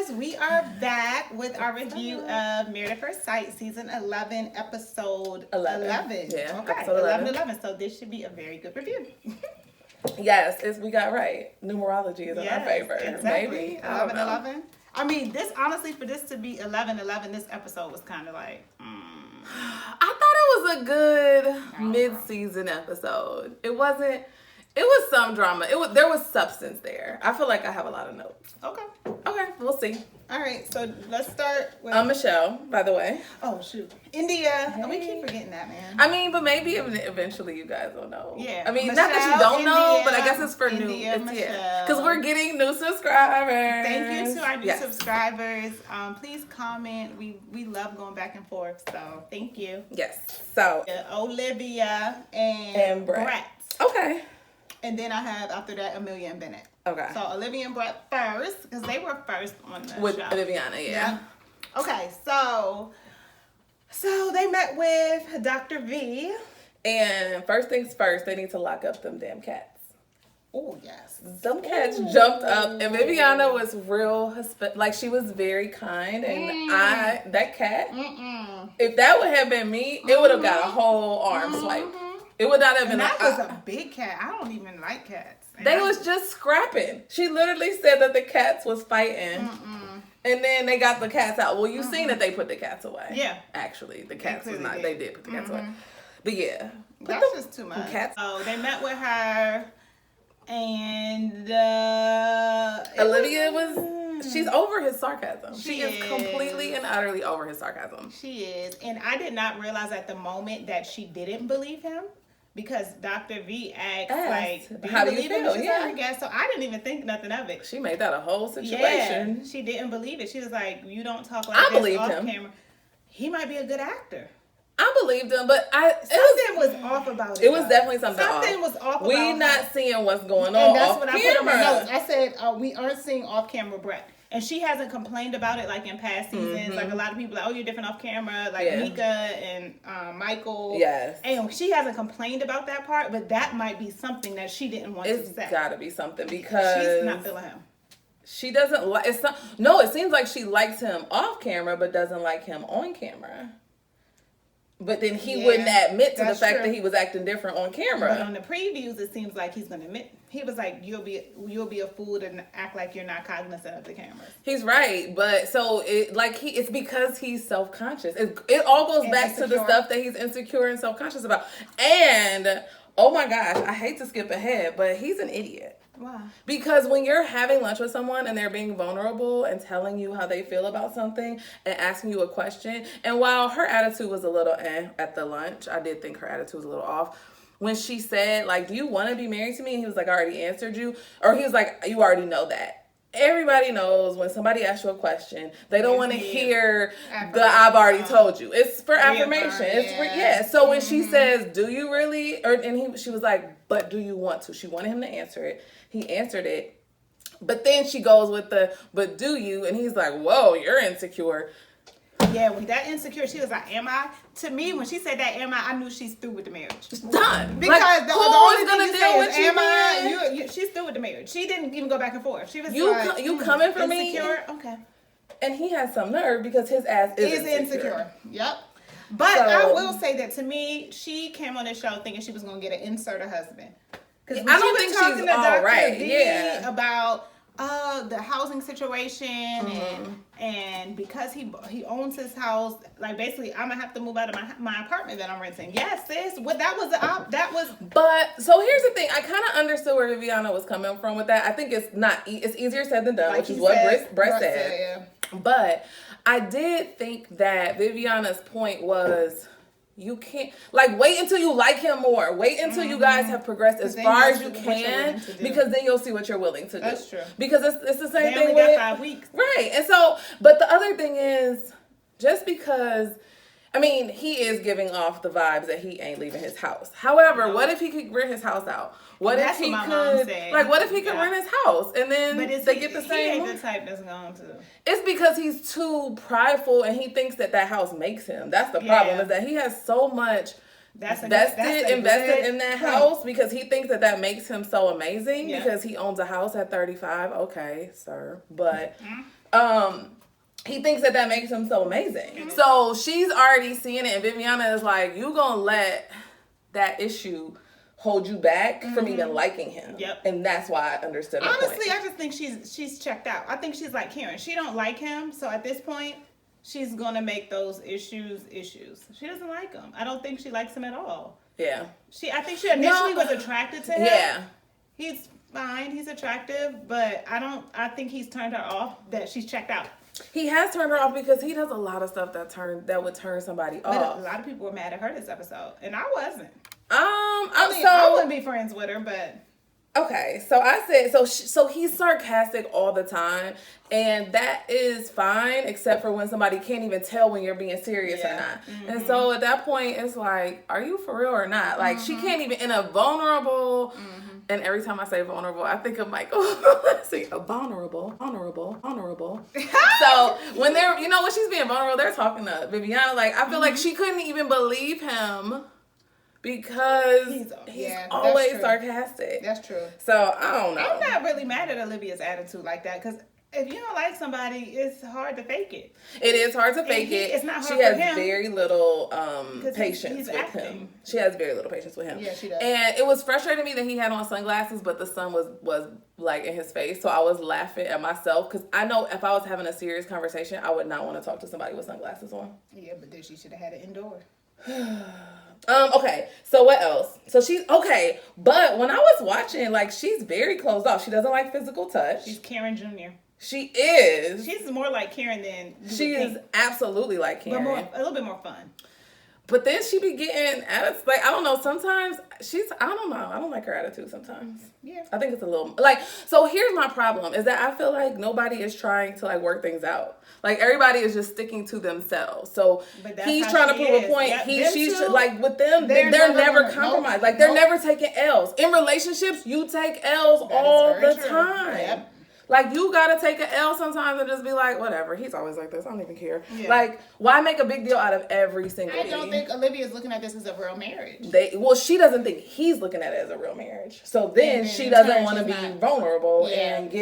guys, we are back with our review of Married at First Sight, season 11, episode 11. Yeah, okay, episode 11. So this should be a very good review. Yes, we got right. Numerology is in our favor. Exactly. Maybe. 11. I mean, this honestly, for this to be 11, this episode was kind of like, I thought it was a good mid-season episode. It was some drama. There was substance there. I feel like I have a lot of notes. Okay, we'll see. All right, so let's start with... I'm Michelle, by the way. Oh, shoot. India. Hey. We keep forgetting that, man. I mean, but maybe eventually you guys will know. Yeah. I mean, Michelle, not that you don't India, know, but I guess it's for India, new. Michelle. Because we're getting new subscribers. Thank you to our new subscribers. Please comment. We love going back and forth, so thank you. Yes. So, Olivia and Brett. Okay. And then I have, after that, Amelia and Bennett. Okay. So Olivia and Brett first, because they were first on the with show. Viviana, yeah. Okay, so they met with Dr. V. And first things first, they need to lock up them damn cats. Oh, yes. Some cats jumped up, and Viviana was real, like she was very kind, and that cat, if that would have been me, it would have got a whole arm swipe. It would not have been. That was a big cat. I don't even like cats. They was just scrapping. She literally said that the cats was fighting. And then they got the cats out. Well, you seen that they put the cats away. Yeah. Actually, the cats was not. They did put the cats away. But yeah. That's just too much. Cats. Oh, they met with her. And Olivia she's over his sarcasm. She is completely and utterly over his sarcasm. She is. And I did not realize at the moment that she didn't believe him. Because Dr. V asked, like, how do you feel? Yeah. So I didn't even think nothing of it. She made that a whole situation. Yeah, she didn't believe it. She was like, you don't talk like this off camera. He might be a good actor. I believed him, but something was off about it. It was definitely something was off about we not seeing what's going on and that's off what camera. I put in my notes. I said, we aren't seeing off-camera Brett. And she hasn't complained about it like in past seasons. Like a lot of people like, oh, you're different off camera. Like Mika and Michael. Yes. And she hasn't complained about that part, but that might be something that she didn't want to say. It's got to be something because she's not feeling him. She doesn't like. It's not. No, it seems like she likes him off camera, but doesn't like him on camera. But then he wouldn't admit to the fact that he was acting different on camera. But on the previews, it seems like he's going to admit. He was like, "You'll be a fool to act like you're not cognizant of the cameras." He's right, but so it's because he's self-conscious. It all goes back to the stuff that he's insecure and self-conscious about. And oh my gosh, I hate to skip ahead, but he's an idiot. Why? Because when you're having lunch with someone and they're being vulnerable and telling you how they feel about something and asking you a question, and while her attitude was a little at the lunch, I did think her attitude was a little off. When she said, like, do you want to be married to me? And he was like, I already answered you. Or he was like, you already know that. Everybody knows when somebody asks you a question, they don't want to hear I've already told you. It's for affirmation. So when she says, do you really? She was like, but do you want to? She wanted him to answer it. He answered it. But then she goes with but do you? And he's like, whoa, you're insecure. Yeah, with that insecure, she was like, am I? To me, when she said that, am I knew she's through with the marriage. Done. Because like, the only thing you say is, am I? She's through with the marriage. She didn't even go back and forth. She was you coming for insecure? me? Okay. And he has some nerve because his ass is insecure. Yep. But I will say that to me, she came on this show thinking she was going to get an inserter husband. Because I don't think she's all right. Yeah. About the housing situation and because he owns his house, like basically I'm gonna have to move out of my apartment that I'm renting. Yes, sis. But so here's the thing. I kind of understood where Viviana was coming from with that. I think it's easier said than done, like which is what Brett said. Yeah. But I did think that Viviana's point was, you can't, like, wait until you like him more. Wait until you guys have progressed as far as you can, because then you'll see what you're willing to do. That's true. Because it's the same thing with 5 weeks. Right. And so, but the other thing is, just because, I mean, he is giving off the vibes that he ain't leaving his house. However, what if he could rent his house out? What if he could rent his house and then they get the same? He ain't the type that's going to. It's because he's too prideful and he thinks that house makes him. That's the problem, is that he has so much invested in that house because he thinks that makes him so amazing because he owns a house at 35. Okay, sir. But he thinks that makes him so amazing. So she's already seeing it, and Viviana is like, you gonna let that issue hold you back from even liking him. Yep. And that's why I understood her Honestly, point. I just think she's checked out. I think she's like Karen. She don't like him, so at this point, she's gonna make those issues. She doesn't like him. I don't think she likes him at all. Yeah. I think she initially was attracted to him. Yeah. He's fine. He's attractive, but I think he's turned her off. That she's checked out. He has turned her off because he does a lot of stuff that would turn somebody But off. a lot of people were mad at her this episode, and I wasn't. I wouldn't be friends with her, but okay. So I said so he's sarcastic all the time, and that is fine, except for when somebody can't even tell when you're being serious or not. And so at that point, it's like, are you for real or not? Like she can't even in a vulnerable. And every time I say vulnerable, I think of Michael. See, vulnerable. So when when she's being vulnerable, they're talking to Viviana. Like, I feel like she couldn't even believe him because he's always sarcastic. That's true. So I don't know. I'm not really mad at Olivia's attitude like that because if you don't like somebody, it's hard to fake it. It is hard to fake it. It's not hard she for has him. very little patience he's with acting. him. She has very little patience with him. Yeah, she does. And it was frustrating me that he had on sunglasses, but the sun was like in his face. So I was laughing at myself because I know if I was having a serious conversation, I would not want to talk to somebody with sunglasses on. Yeah, but then she should have had it indoor. Okay, so what else? So she's okay, but when I was watching, like, she's very closed off. She doesn't like physical touch. She's Karen Jr. She is. She's more like Karen than she is absolutely like Karen. But a little bit more fun. But then she be getting like, I don't know, sometimes I don't know. I don't like her attitude sometimes. Yeah. I think it's a little like, so here's my problem is that I feel like nobody is trying to like work things out. Like everybody is just sticking to themselves. So he's trying to prove a point. Yep, She's like with them, they're never compromised. Like they're never taking L's. In relationships, you take L's all the time. Yep. Like, you gotta take an L sometimes and just be like, whatever. He's always like this. I don't even care. Yeah. Like, why make a big deal out of every single I don't think Olivia's looking at this as a real marriage. She doesn't think he's looking at it as a real marriage. So then she doesn't want to be vulnerable and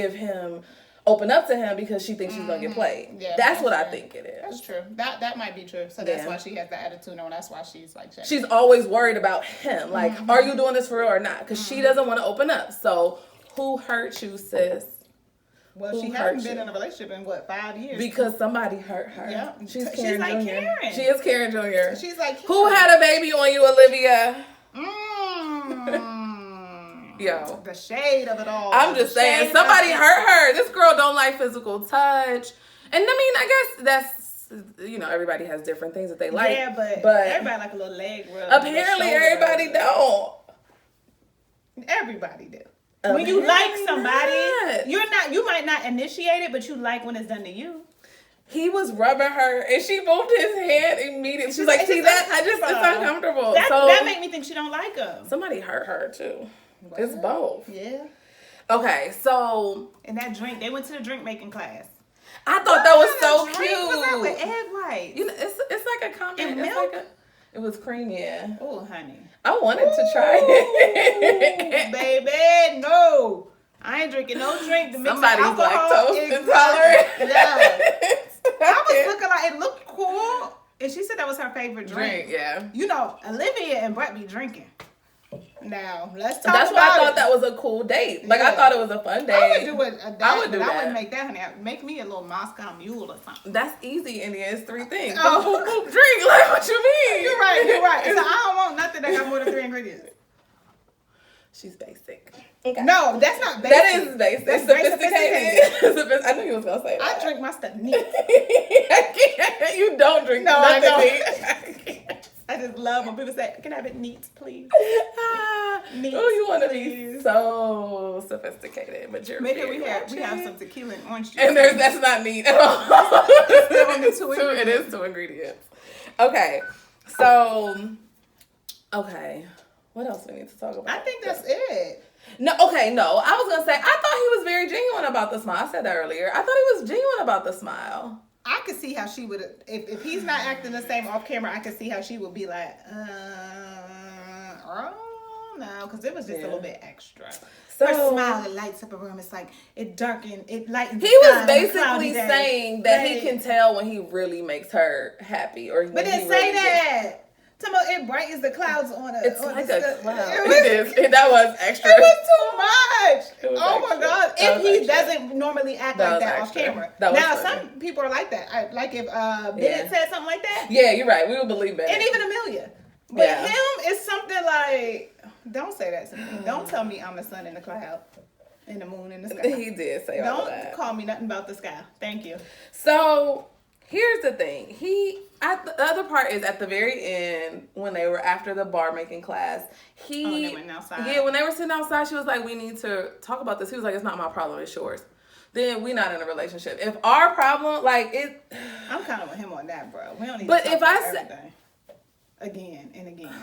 open up to him because she thinks she's gonna get played. Yeah, that's what I think it is. That's true. That might be true. So that's why she has the attitude, and that's why she's like checking. She's always worried about him. Like, are you doing this for real or not? Because she doesn't want to open up. So who hurt you, sis? Well, she hasn't been in a relationship in 5 years? Because somebody hurt her. Yeah, she's Karen like Jr. Karen. She is Karen Jr. She's like Karen. Who had a baby on you, Olivia? Yo, the shade of it all. I'm just saying, somebody hurt her. This girl don't like physical touch, and I mean, I guess that's everybody has different things that they like. Yeah, but everybody like a little leg rub. Apparently, everybody don't. Everybody do. When you like somebody, you might not initiate it, but you like when it's done to you. He was rubbing her and she moved his hand immediately. She's like, see that? It's uncomfortable. That made me think she don't like him. Somebody hurt her too. What? It's both. Yeah. Okay, so. And that drink, they went to the drink making class. I thought that was so cute. What's that with egg whites? It's like a comment. And milk? It was creamy, yeah. Oh, honey. I wanted to try it. Baby, no. I ain't drinking no drink to mix Somebody's alcohol. Lactose intolerant. Yeah. I was looking like, it looked cool. And she said that was her favorite drink. Yeah. Olivia and Brett be drinking. Now, let's talk That's about why I thought that was a cool date. Like, I thought it was a fun date. I would do it. I would that. Make that, honey. Make me a little Moscow Mule or something. That's easy, and it's 3 things. Drink, like, what you mean? You're right. So I don't want nothing that got more than 3 ingredients. She's basic. Okay. No, that's not basic. That is basic. That's sophisticated. I knew you was going to say that. I drink my stuff neat. You don't drink nothing neat. I just love when people say, can I have it neat, please? Neat, you want to be so sophisticated, but you're maybe we have some tequila and orange juice. And that's not neat at all. It's still only 2 ingredients. It is 2 ingredients. Okay, so, what else we need to talk about? I think that's it. No. I was going to say, I thought he was very genuine about the smile. I said that earlier. I thought he was genuine about the smile. I could see how she would, if he's not acting the same off camera, I could see how she would be like, don't know, because it was just a little bit extra. So, her smile, it lights up a room. It's like it darkened, it lightens. He was basically saying that he can tell when he really makes her happy, or but didn't say that. It brightens the clouds on It's on like the a cloud. That was extra. It was too much. Oh extra. my God! If he doesn't normally act like that off camera. Now some people are like that. Like if Bennett said something like that. Yeah, you're right. We would believe Bennett. And even Amelia. But him is something like, don't say that to me. Don't tell me I'm the sun in the cloud. And the moon in the sky. He did say all that. Don't call me nothing about the sky. Thank you. So here's the thing. The other part is at the very end when they were after the bar making class. They went outside. Yeah, when they were sitting outside, she was like, "We need to talk about this." He was like, "It's not my problem. It's yours." Then we not in a relationship. If our problem, like it, I'm kind of with him on that, bro. We don't need. But to talk if I about everything again and again.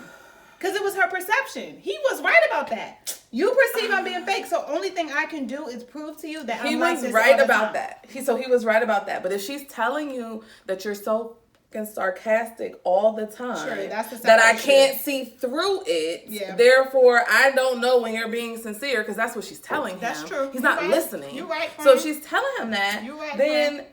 Because it was her perception. He was right about that. You perceive I'm being fake, so only thing I can do is prove to you that I'm like this. He was right about that. He was right about that. But if she's telling you that you're so fucking sarcastic all the time, that I can't see through it, therefore I don't know when you're being sincere, because that's what she's telling him. That's true. He's not listening. You're right. So if she's telling him that, then. Friend.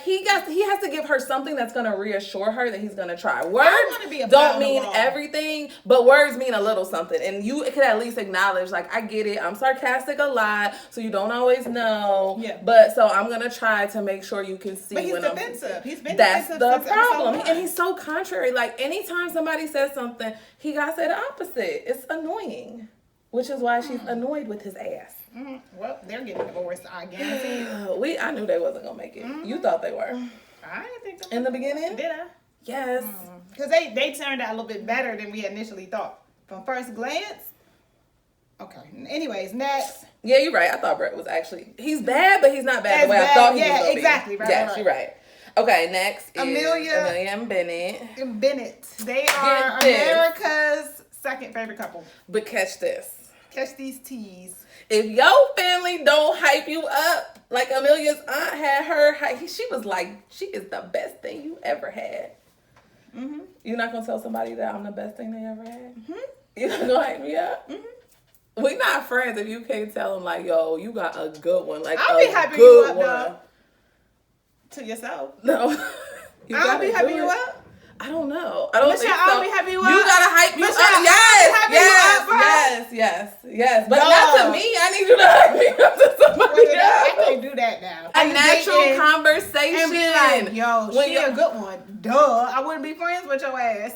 He has to give her something that's gonna reassure her that he's gonna try. Words don't mean everything, but words mean a little something. And you could at least acknowledge, like, I get it, I'm sarcastic a lot, so you don't always know. Yeah. But so I'm gonna try to make sure you can see. But he's defensive. He's been that's defensive the problem. And he's so contrary. Like, anytime somebody says something, he gotta say the opposite. It's annoying. Which is why she's annoyed with his ass. Mm-hmm. Well, they're getting divorced, I guarantee. I knew they wasn't gonna make it. Mm-hmm. You thought they were. I didn't think so. In the beginning? Did I? Yes. Because they turned out a little bit better than we initially thought. From first glance. Okay. Anyways, next. Yeah, you're right. I thought Brett was he's bad, but he's not bad the way I thought he was gonna exactly. be. Right, yes, you're right. Okay, next is Amelia and Bennett. They are America's second favorite couple. But catch this. Catch these teas. If your family don't hype you up like Amelia's aunt had her, she was like, she is the best thing you ever had. Mm-hmm. You're not gonna tell somebody that I'm the best thing they ever had? Mm-hmm. You're not gonna hype me up? Mm-hmm. We're not friends if you can't tell them, like, yo, you got a good one. Like, I'll be hyping you up, though. To yourself. No. I'll be hyping you up. I don't know. I don't think so. I'll be hyping you up. You gotta hype me up. Yes. But not to me. I need you to hype me up to somebody else. I can't do that now. A natural conversation. And be like, yo, she a good one. Duh. I wouldn't be friends with your ass.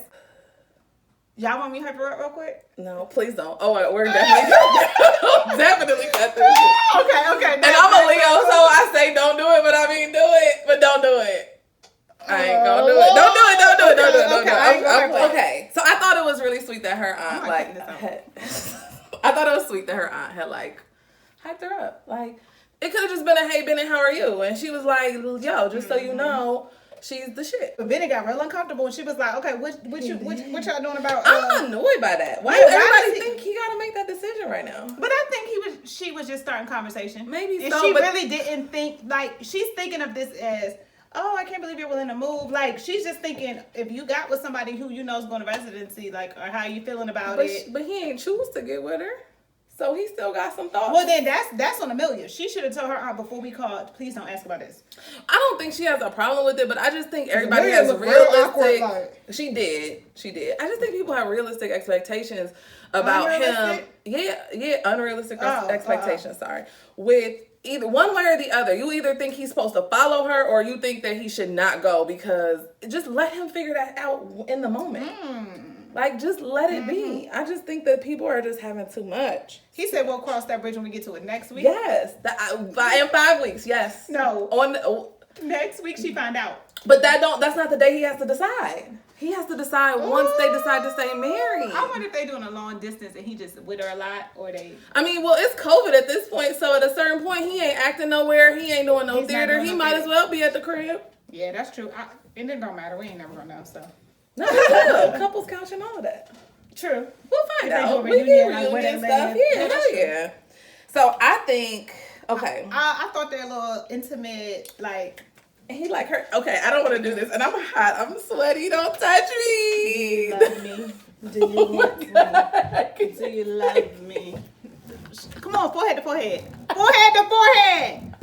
Y'all want me to hype her up real quick? No, please don't. Oh, we're definitely cut this. Okay. And I'm a Leo, so I say don't do it, but I mean do it, but don't do it. I ain't gonna do it. Don't do it. Okay. So I thought it was really sweet that her aunt I thought it was sweet that her aunt had like hyped her up. Like, it could have just been a "Hey Bennett, how are you?" And she was like, "Yo, just so you know, she's the shit." But Bennett got real uncomfortable and she was like, "Okay, what y'all doing about?" I'm annoyed by that. Why does everybody think he gotta make that decision right now? But I think she was just starting conversation. Maybe and so, she really didn't think, like, she's thinking of this as, oh, I can't believe you're willing to move. Like, she's just thinking, if you got with somebody who you know is going to residency, like, or how you feeling about it. But he ain't choose to get with her. So he still got some thoughts. Well, then that's on Amelia. She should have told her aunt before we called, please don't ask about this. I don't think she has a problem with it, but I just think everybody has realistic. She did. I just think people have realistic expectations about him. Yeah, unrealistic expectations. Sorry, with either one way or the other. You either think he's supposed to follow her, or you think that he should not go, because just let him figure that out in the moment. Like, just let it be. I just think that people are just having too much. He said we'll cross that bridge when we get to it next week. Yes, in 5 weeks. Yes. No. Next week she find out. But that's not the day he has to decide. He has to decide once they decide to stay married. I wonder if they doing a long distance and he just with her a lot, or they. I mean, well, it's COVID at this point, so at a certain point he ain't acting nowhere. He ain't doing no theater. He might as well be at the crib. Yeah, that's true. It didn't matter. We ain't never gonna know. So. No, couples couch and all of that. True. We'll find out. We get reunion stuff. Yeah, hell yeah. So I think, okay. I thought they're a little intimate, like. He like her. Okay, I don't want to do this, and I'm hot. I'm sweaty. Don't touch me. Love me. Do you want me? Do you love me? Come on, forehead to forehead. Forehead to forehead.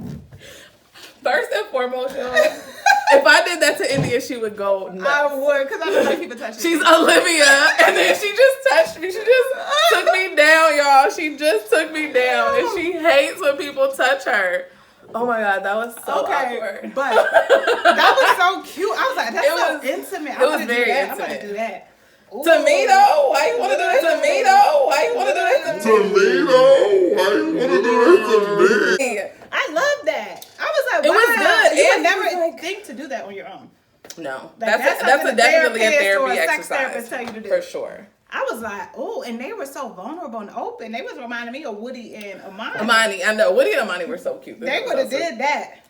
First and foremost, y'all, if I did that to India, she would go nuts. I would, because I don't like people touching She's me. Olivia, and then she just touched me. She just took me down, y'all. She just took me down, and she hates when people touch her. Oh my God, that was so awkward. But that was so cute. I was like, that's so intimate. It was very intimate. I'm going to do that. Ooh. To me though, why you want to do that to me though? Why you want to do that to me? I love that. I was like, it wow. was good. You And would never think to do that on your own. No, Like, that's something definitely a therapy or a sex exercise therapist tell you to do. for sure. I was like, oh, and they were so vulnerable and open. They was reminding me of Woody and Amani. Amani, I know. Woody and Amani were so cute. They would have did that.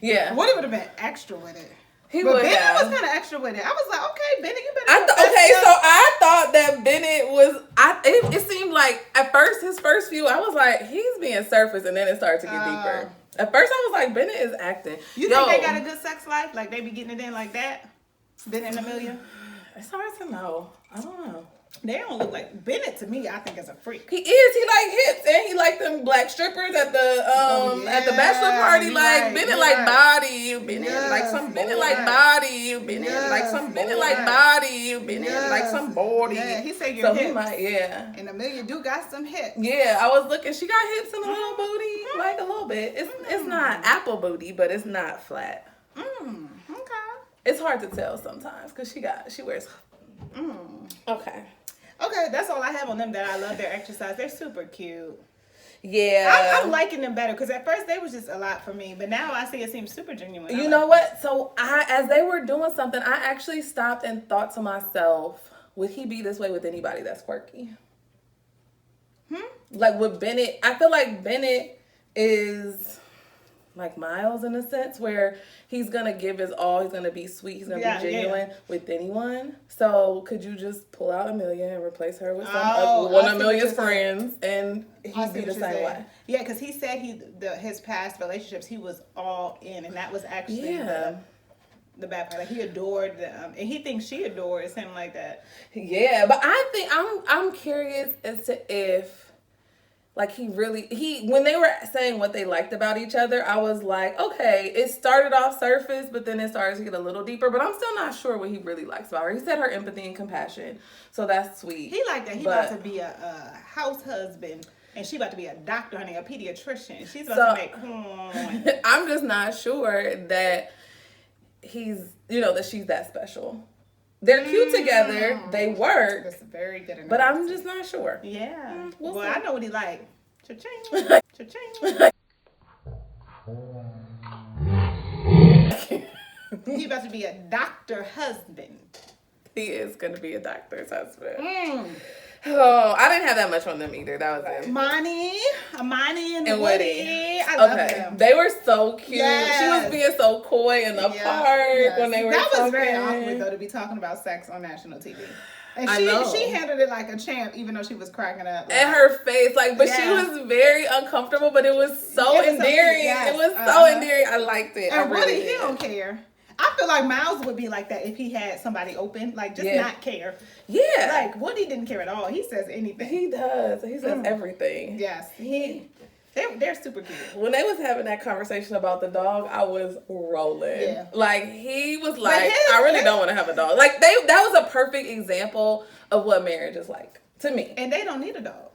Yeah. Woody would have been extra with it. He but would Bennett have. was kind of extra with it. I was like, okay, Bennett, you better. So I thought that Bennett was. It seemed like at first his first few, I was like, he's being surface, and then it started to get deeper. At first, I was like, Bennett is acting. You think they got a good sex life? Like they be getting it in like that? Bennett and Amelia? It's hard to know. I don't know. They don't look like Bennett to me. I think is a freak. He is. He like hits, and he like them black strippers at the bachelor party. Like Bennett like body. Bennett like some Bennett like body. Bennett like some Bennett like body. Bennett like some body. Yeah, he said your hips. He might, yeah. And Amelia do got some hips. Yeah, I was looking. She got hips and a little booty, like a little bit. It's not apple booty, but it's not flat. Okay. It's hard to tell sometimes because she wears. Okay. Okay, that's all I have on them. That I love their exercise. They're super cute. Yeah, I'm liking them better because at first they was just a lot for me, but now I see it seems super genuine. You know what? So as they were doing something, I actually stopped and thought to myself, would he be this way with anybody that's quirky? Like with Bennett, I feel like Bennett is like Miles in a sense where he's gonna give his all, he's gonna be sweet, he's gonna be genuine with anyone. So could you just pull out Amelia and replace her with one of Amelia's friends and he'd be the same way? Yeah, because he said his past relationships he was all in, and that was actually the bad part. Like he adored them, and he thinks she adores him like that. Yeah, but I think I'm curious as to if. Like when they were saying what they liked about each other, I was like, okay, it started off surface, but then it started to get a little deeper. But I'm still not sure what he really likes about her. He said her empathy and compassion, so that's sweet. He liked that. He about to be a house husband, and she about to be a doctor, honey, a pediatrician. She's about to make. I'm just not sure that that she's that special. They're cute together. They work. That's very good. But I'm just not sure. Yeah. Well, I know what he like. Cha-ching. Cha-ching. He about to be a doctor husband. He is going to be a doctor's husband. Oh, I didn't have that much on them either. That was it. Amani and Woody. I love them. They were so cute. Yes. She was being so coy in the park when they were talking. That was very awkward though to be talking about sex on national TV. And she handled it like a champ, even though she was cracking up. Like, and her face, she was very uncomfortable, but it was so endearing. It was so endearing. I liked it. And Woody, he don't care. I feel like Miles would be like that if he had somebody open, like just not care. Yeah. Like Woody didn't care at all. He says anything. He does. He says everything. Yes. They're super cute. When they was having that conversation about the dog, I was rolling. Yeah. Like he was like, I really don't want to have a dog. Like that was a perfect example of what marriage is like to me. And they don't need a dog.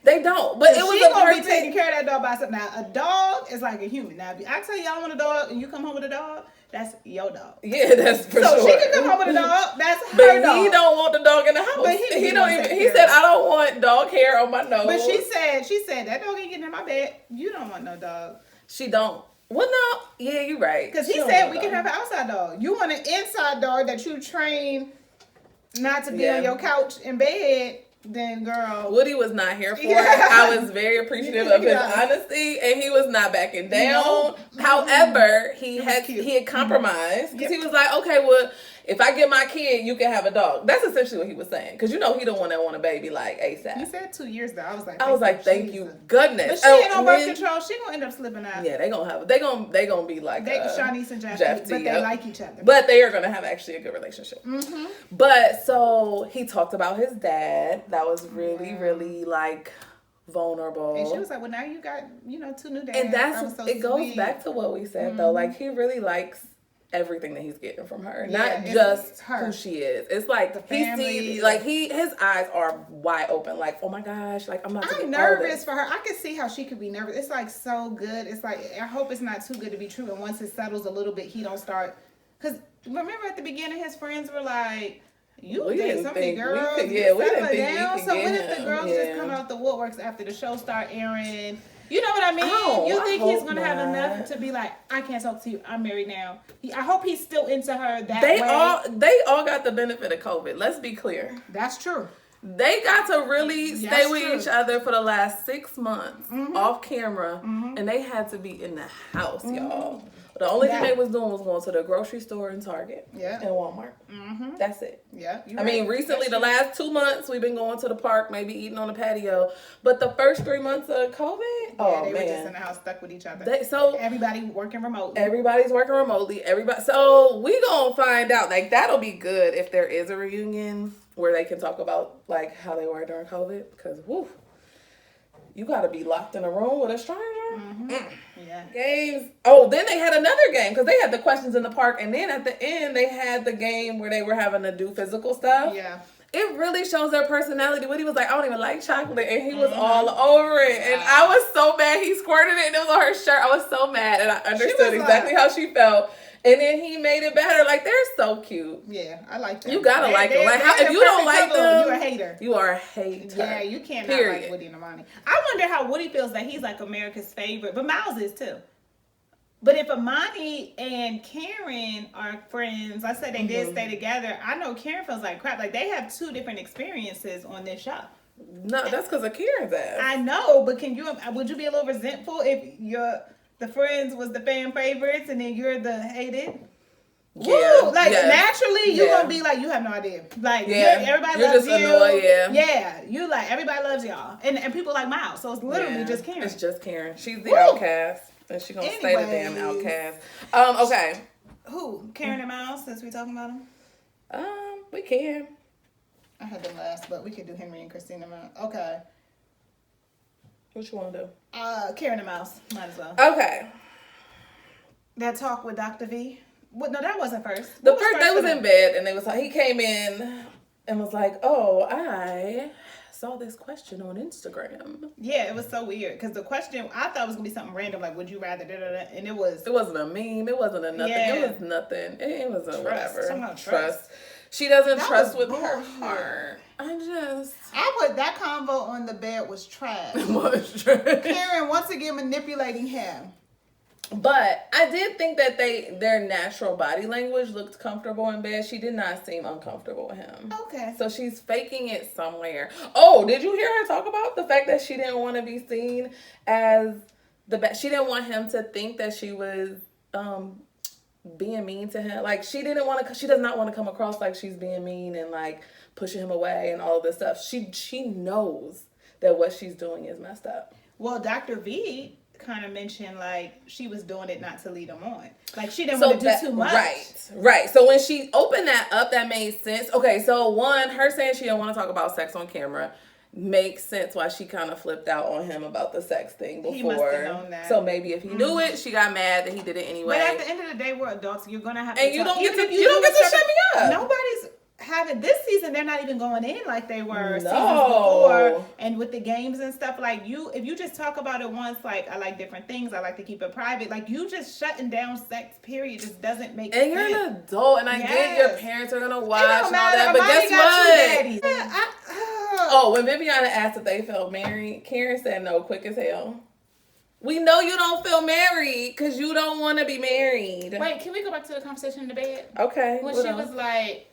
They don't, but it was a gonna be taking care of that dog by herself. Now a dog is like a human. Now if I tell you I want a dog and you come home with a dog, that's your dog. Yeah, that's for sure. So she can come home with a dog. That's her but dog. He don't want the dog in the house. But he don't even. He said, "I don't want dog hair on my nose." But she said that dog ain't getting in my bed. You don't want no dog. She don't. Well, no. Yeah, you're right. Because he said we can have an outside dog. You want an inside dog that you train not to be on your couch in bed. Then girl, Woody was not here for it. I was very appreciative of his honesty, and he was not backing down. However, he had compromised because he was like, okay, well, if I get my kid, you can have a dog. That's essentially what he was saying. Because you know he don't want a baby like ASAP. He said 2 years though. I was like, thank you, goodness. But she ain't on birth control. She gonna end up slipping out. Yeah, they gonna be like Shanice and Jeff T, but they like each other. But they are gonna have actually a good relationship. Mm-hmm. But so he talked about his dad. That was really like vulnerable. And she was like, well, now you got 2 new dads. And that's so it goes sweet. back to what we said though. Like he really likes everything that he's getting from her, Yeah, not just her. who she is. It's like The he family, sees, like his eyes are wide open. Like, oh my gosh, like I'm nervous for her. I can see how she could be nervous. It's like so good. It's like I hope it's not too good to be true. And once it settles a little bit, he don't start. Because remember at the beginning, his friends were like, "You date so many girls, we didn't think down." we could So get what if the him? girls Yeah. just come out the woodworks after the show start airing? You know what I mean? You think he's gonna have enough to be like, I can't talk to you. I'm married now. I hope he's still into her that They way. all got the benefit of COVID. Let's be clear. That's true. They got to really stay That's with true. each other for the last 6 months off camera, and they had to be in the house, y'all. The only thing they was doing was going to the grocery store and Target and Walmart. That's it. Yeah. I mean, recently, the last 2 months, we've been going to the park, maybe eating on the patio. But the first 3 months of COVID, they were just in the house stuck with each other. Everybody working remotely. Everybody's working remotely. So we gonna find out. Like, that'll be good if there is a reunion where they can talk about like how they were during COVID. Because you gotta be locked in a room with a stranger. Yeah. Games. Oh, then they had another game because they had the questions in the park, and then at the end they had the game where they were having to do physical stuff. Yeah. It really shows their personality. When he was like, I don't even like chocolate, and he was all over it, and I was so mad. He squirted it, and it was on her shirt. I was so mad, and I understood exactly how she felt. And then he made it better. Like, they're so cute. Yeah, I like them. You gotta like them. Like, if you don't like them, you're a hater. You are a hater. Yeah, you can't not like Woody and Amani. I wonder how Woody feels that he's like America's favorite, but Miles is too. But if Amani and Karen are friends, I said they did stay together. I know Karen feels like crap. Like, they have 2 different experiences on this show. No, that's because of Karen's ass. I know, but would you be a little resentful if the friends was the fan favorites and then you're the hated? Yeah. Woo! Like, naturally, you're going to be like, you have no idea. Like, everybody loves you. Annoyed, Yeah, you like, everybody loves y'all. And people like Miles, so it's literally just Karen. It's just Karen. She's the outcast. And she's going to stay the damn outcast. Okay. Who? Karen and Miles, since we talking about them? We can. I had them last, but we could do Henry and Christina Miles. Okay. What you want to do? Karen and Miles. Might as well. Okay. That talk with Dr. V. What? No, that wasn't first. The first they was in bed, and he came in and was like, "Oh, I saw this question on Instagram." Yeah, it was so weird because the question I thought was gonna be something random, like, "Would you rather?" And it wasn't a meme. It wasn't a nothing. Yeah. It was nothing. It was a whatever. Somehow trust. She doesn't That trust was with her bullshit. heart. I put that convo on the bed was trash. Was trash. Karen once again manipulating him. But I did think that their natural body language looked comfortable in bed. She did not seem uncomfortable with him. Okay. So she's faking it somewhere. Oh, did you hear her talk about the fact that she didn't want to be seen as she didn't want him to think that she was being mean to him. Like, she does not want to come across like she's being mean and like pushing him away and all of this stuff. She knows that what she's doing is messed up. Well, Dr. V kind of mentioned like she was doing it not to lead him on. Like, she didn't want to do too much. Right. So when she opened that up, that made sense. Okay, so one, her saying she didn't want to talk about sex on camera makes sense why she kind of flipped out on him about the sex thing before. He must have known that. So maybe if he knew it, she got mad that he did it anyway. But at the end of the day, we're adults. You're gonna have to. And you don't get to shut me up. Nobody's having this season. They're not even going in like they were seasons No. before. And with the games and stuff, like if you just talk about it once, like, I like different things. I like to keep it private. Like, you just shutting down sex. Period. Just doesn't make sense. And you're an adult, and I get your parents are gonna watch and all that. But Amani guess what? Oh, when Viviana asked if they felt married, Karen said no, quick as hell. We know you don't feel married because you don't want to be married. Wait, can we go back to the conversation in the bed? Okay. When she was like,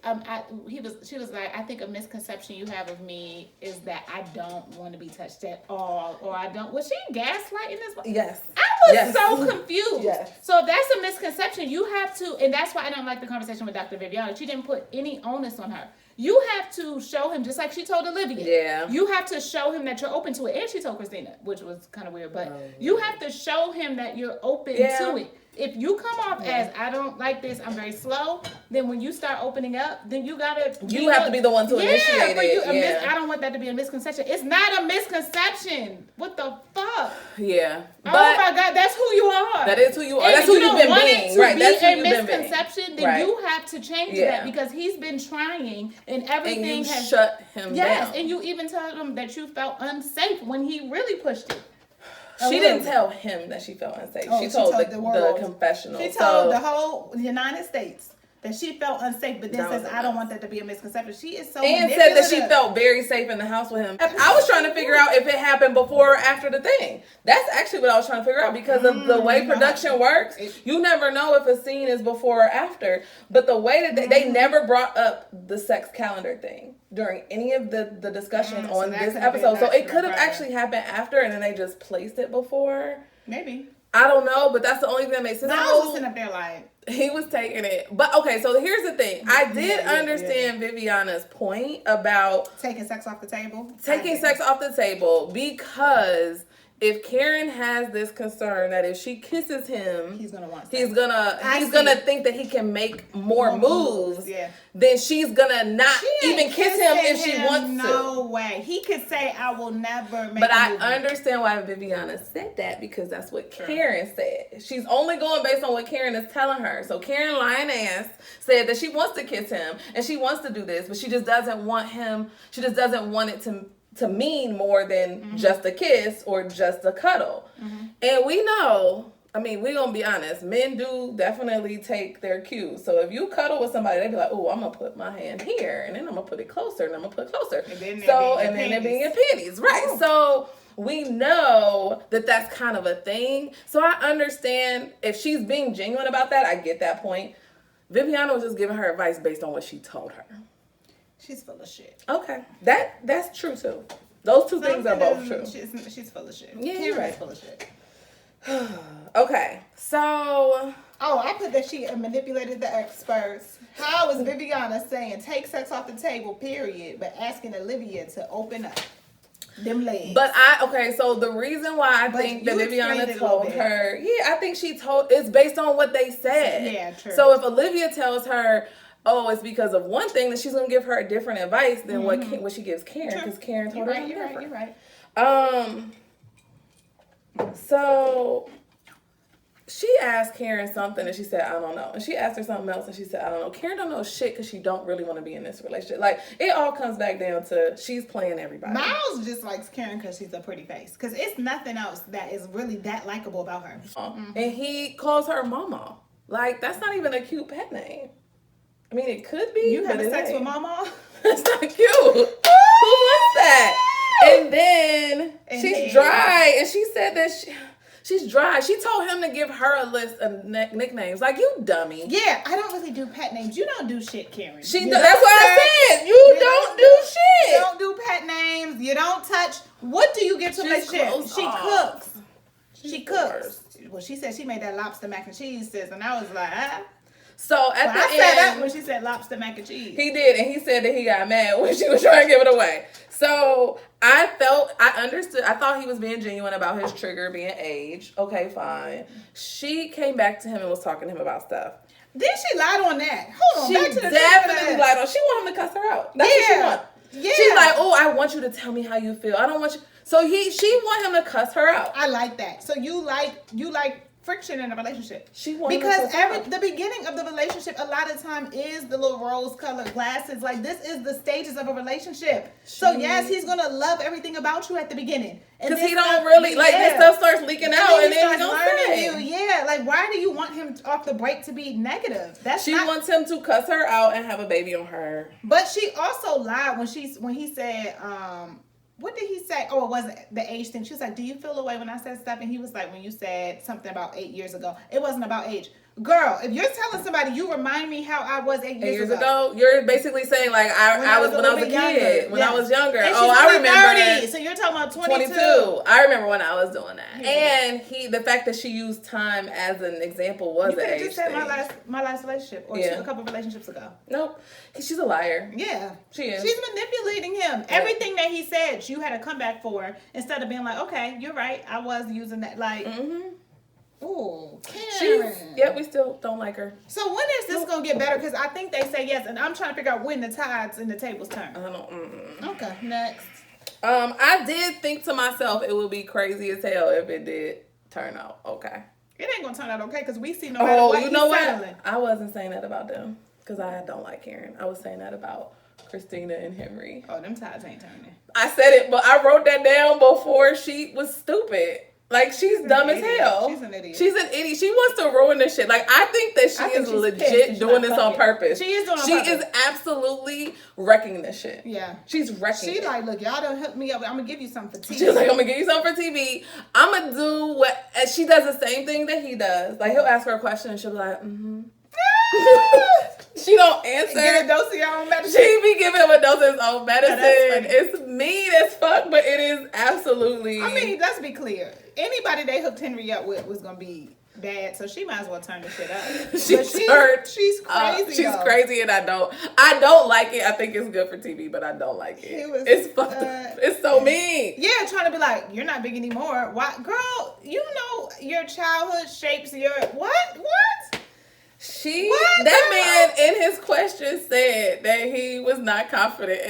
she was like, I think a misconception you have of me is that I don't want to be touched at all, or I don't. Was she gaslighting this? Yes. I was so confused. Yes. So if that's a misconception, you have to, and that's why I don't like the conversation with Dr. Viviana. She didn't put any onus on her. You have to show him, just like she told Olivia. Yeah. You have to show him that you're open to it. And she told Christina, which was kind of weird. But you have to show him that you're open to it. If you come off as, I don't like this, I'm very slow, then when you start opening up, then you gotta... You have to be the one to initiate it. I don't want that to be a misconception. It's not a misconception. What the fuck? Yeah. But, oh my God, that's who you are. That is who you are. And that's who you've been being. Right. That's who you've been being. Misconception, then you have to change that because he's been trying and everything and you has... shut him down. Yes, and you even told him that you felt unsafe when he really pushed it. She didn't tell him that she felt unsafe. She told the confessional. She told the whole United States that she felt unsafe, but then says, I don't want that to be a misconception. She is so and said that she felt very safe in the house with him. I was trying to figure out if it happened before or after the thing. That's actually what I was trying to figure out because of the way production works. You never know if a scene is before or after. But the way that they never brought up the sex calendar thing during any of the discussion on this episode. So it could have actually happened after and then they just placed it before. Maybe. I don't know, but that's the only thing that makes sense. I was just sitting up there like... He was taking it. But okay, so here's the thing. I did understand Viviana's point about... Taking sex off the table? Taking sex off the table because... If Karen has this concern that if she kisses him, he's gonna think that he can make more moves. Yeah. Then she's gonna not even kiss him if she wants to. No way. He could say, "I will never make." But I understand why Viviana said that because that's what Karen said. She's only going based on what Karen is telling her. So Karen, lying ass, said that she wants to kiss him and she wants to do this, but she just doesn't want him. She just doesn't want it to mean more than just a kiss or just a cuddle. And we know, I mean, we're going to be honest, men do definitely take their cues. So if you cuddle with somebody, they be like, oh, I'm going to put my hand here, and then I'm going to put it closer, and I'm going to put it closer. And then they're being your panties. Right. Ooh. So we know that that's kind of a thing. So I understand if she's being genuine about that, I get that point. Viviana was just giving her advice based on what she told her. She's full of shit. Okay. That's true too. Those two things are both true. She's full of shit. Yeah, you're right. Full of shit. Okay. So I put that she manipulated the experts. How is Viviana saying take sex off the table, period, but asking Olivia to open up them legs? But so the reason why I think that Viviana told her, I think she told, it's based on what they said. Yeah, true. So if Olivia tells her, oh, it's because of one thing, that she's gonna give her a different advice than what she gives Karen, because Karen told her you're right. So she asked Karen something and she said, I don't know. And she asked her something else and she said, I don't know. Karen don't know shit because she don't really want to be in this relationship. Like, it all comes back down to she's playing everybody. Miles just likes Karen because she's a pretty face. Because it's nothing else that is really that likable about her. And he calls her mama. Like, that's not even a cute pet name. I mean, it could be. You having sex with mama? That's not cute. Who wants that? And then she's dry. And she said that she's dry. She told him to give her a list of nicknames. Like, you dummy. Yeah, I don't really do pet names. You don't do shit, Karen. That's what I said. You don't do shit. You don't do pet names. You don't touch. What do you get to a relationship? She cooks. She cooks. Well, she said she made that lobster mac and cheese, sis. And I was like, So at the end, said that when she said lobster mac and cheese. He did, and he said that he got mad when she was trying to give it away. So I understood. I thought he was being genuine about his trigger being age. Okay, fine. She came back to him and was talking to him about stuff. Then she lied on that. Hold on, she back to the definitely lied on. She wanted him to cuss her out. That's what she wanted. Yeah. She's like, oh, I want you to tell me how you feel. I don't want you. So she want him to cuss her out. I like that. So you like friction in a relationship. Because the beginning of the relationship a lot of time is the little rose-colored glasses. Like, this is the stages of a relationship. So yes, he's gonna love everything about you at the beginning. Because he don't really this stuff starts leaking out, and then he's gonna say, like, why do you want him off the break to be negative? She wants him to cuss her out and have a baby on her. But she also lied when he said, what did he say? Oh, it wasn't the age thing. She was like, do you feel away when I said stuff? And he was like, when you said something about 8 years ago. It wasn't about age. Girl, if you're telling somebody you remind me how I was 8 years ago, you're basically saying like I was when I was a kid, when I was younger. And oh, I remember. 30, so you're talking about 22. I remember when I was doing that. And the fact that she used time as an example was an age just said thing. my last relationship or a couple of relationships ago. Nope, she's a liar. Yeah, she is. She's manipulating him. Yeah. Everything that he said, you had to come back for instead of being like, okay, you're right, I was using that like. Ooh, Karen. We still don't like her. So when is this gonna get better? Because I think they say yes, and I'm trying to figure out when the tides and the tables turn. I don't. Okay, next. I did think to myself it would be crazy as hell if it did turn out okay. It ain't gonna turn out okay because we see no matter what. You know what? I wasn't saying that about them because I don't like Karen. I was saying that about Christina and Henry. Oh, them tides ain't turning. I said it, but I wrote that down before she was stupid. Like, she's dumb as hell. She's an idiot. She's an idiot. She wants to ruin this shit. Like, I think that she is legit doing this on purpose. She is doing it on purpose. She is absolutely wrecking this shit. Yeah. She's wrecking it. She like, look, y'all done hook me up. I'm going to give you something for TV. She's like, I'm going to give you something for TV. I'm going to do what... And she does the same thing that he does. Like, he'll ask her a question and she'll be like, She don't answer. Get a dose of your own medicine. She be giving him a dose of his own medicine. It's mean as fuck, but it is absolutely... I mean, let's be clear. Anybody they hooked Henry up with was going to be bad, so she might as well turn the shit up. She's crazy. She's crazy, and I don't like it. I think it's good for TV, but I don't like it. It's fucked up. It's so mean. Yeah, trying to be like, you're not big anymore. Why, girl? You know your childhood shapes your what? That man in his question said that he was not confident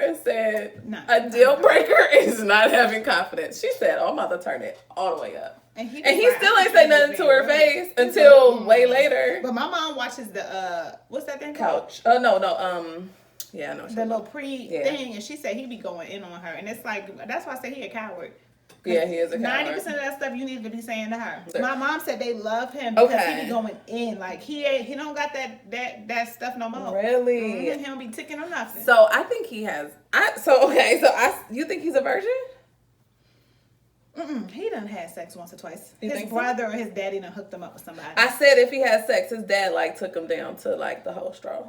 and said a deal breaker is not having confidence. She said, oh, I'm about to turn it all the way up. And he still ain't say nothing to her face until way later. But my mom watches the, what's that thing Couch. called? Yeah, I know. The little thing, and she said he be going in on her. And it's like, that's why I say he a coward. Yeah, he is a coward. 90% of that stuff you need to be saying to her. My mom said they love him because he be going in. Like, he don't got that stuff no more. Really? He don't be ticking or nothing. So I think he has. You think he's a virgin? He done had sex once or twice. His brother or his daddy done hooked him up with somebody. I said if he had sex, his dad took him down to the whole straw.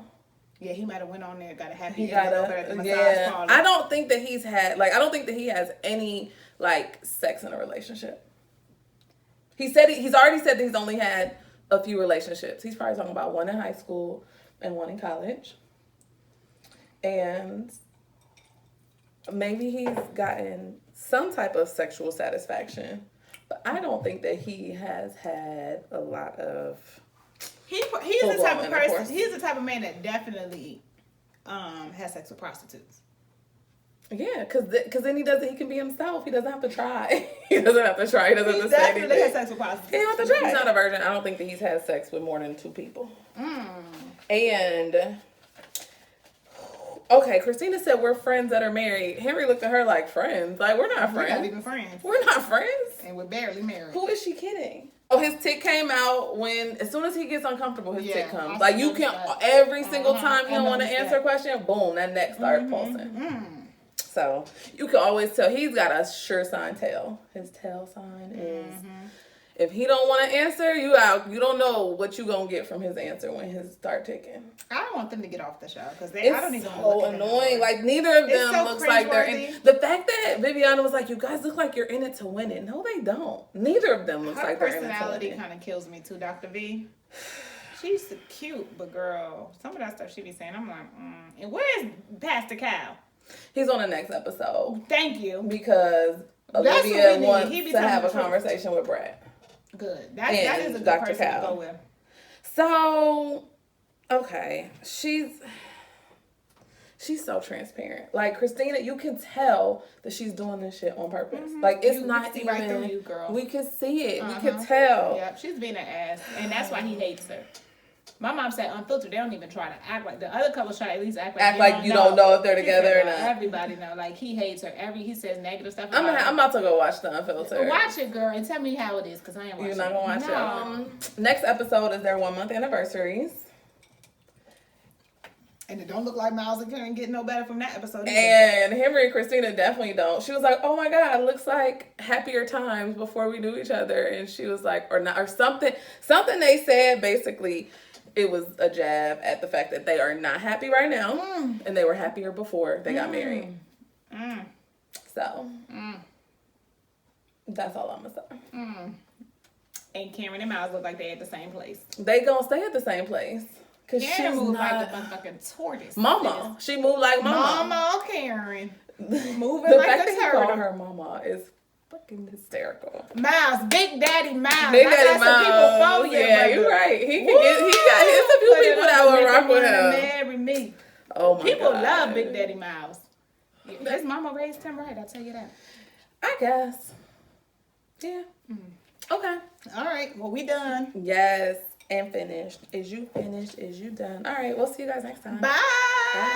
Yeah, he might have went on there, got a happy ending over at the massage parlor. I don't think that he's had I don't think that he has any sex in a relationship. He's already said that he's only had a few relationships. He's probably talking about one in high school and one in college. And maybe he's gotten some type of sexual satisfaction. But I don't think that he has had a lot of He's the type of person. He's the type of man that definitely has sex with prostitutes. Yeah, because then he can be himself. He doesn't have to try. He doesn't have to try. He doesn't have to say anything. He definitely has sex with prostitutes. He doesn't have to try. He's not a virgin. I don't think that he's had sex with more than 2 people. And okay, Christina said we're friends that are married. Henry looked at her like friends. Like, we're not friends. We're not even friends. We're not friends. And we're barely married. Who is she kidding? Oh, his tick came out as soon as he gets uncomfortable, his tick comes. Like, you can, every single time you don't want to answer a question, boom, that neck starts pulsing. So, you can always tell. He's got a sure sign tail. His tail sign is, if he don't want to answer, you don't know what you going to get from his answer when his start ticking. I don't want them to get off the show because I don't even so annoying. Like, neither of them looks like they're in. The fact that Viviana was like, you guys look like you're in it to win it. No, they don't. Neither of them looks like they're in it to win it. Her personality kind of kills me too, Dr. V. She's so cute, but girl, some of that stuff she be saying, I'm like, And where is Pastor Cal? He's on the next episode. Thank you. Because Olivia wants to have a conversation with Brett. Good. That is a good person to go with. So, okay. She's so transparent. Like, Christina, you can tell that she's doing this shit on purpose. Like, it's not even right through you, girl. We can see it. We can tell. Yeah, she's being an ass. And that's why he hates her. My mom said unfiltered, they don't even try to act like the other couple try to at least act like you don't know if they're together or not. Everybody know. Like, he hates her. He says negative stuff. I'm about to go watch the Unfiltered. Watch it, girl, and tell me how it is, because I ain't watching it. You're not going to watch it? Next episode is their 1-month anniversaries. And it don't look like Miles and Karen getting no better from that episode either. And Henry and Christina definitely don't. She was like, oh my God, looks like happier times before we knew each other. And she was like, or not, or something they said, basically, it was a jab at the fact that they are not happy right now. And they were happier before they got married. So, that's all I'm going to say. And Karen and Miles look like they at the same place. They gonna stay at the same place. Cause Karen she's moved not like a motherfucking tortoise. Mama. She moved like Mama. Mama Karen. Moving The like fact a that you call turtle. her Mama is fucking hysterical. Miles, Big Daddy Miles. Big I Daddy got some people Miles. for you, Yeah, brother. you're right. He got a few people that will rock with him. Marry me. Oh my People God. love Big Daddy Miles. His mama raised him right, I'll tell you that. I guess. Yeah. Okay. All right, well, we done. Yes. And finished. Is you finished? Is you done? All right. We'll see you guys next time. Bye. Bye.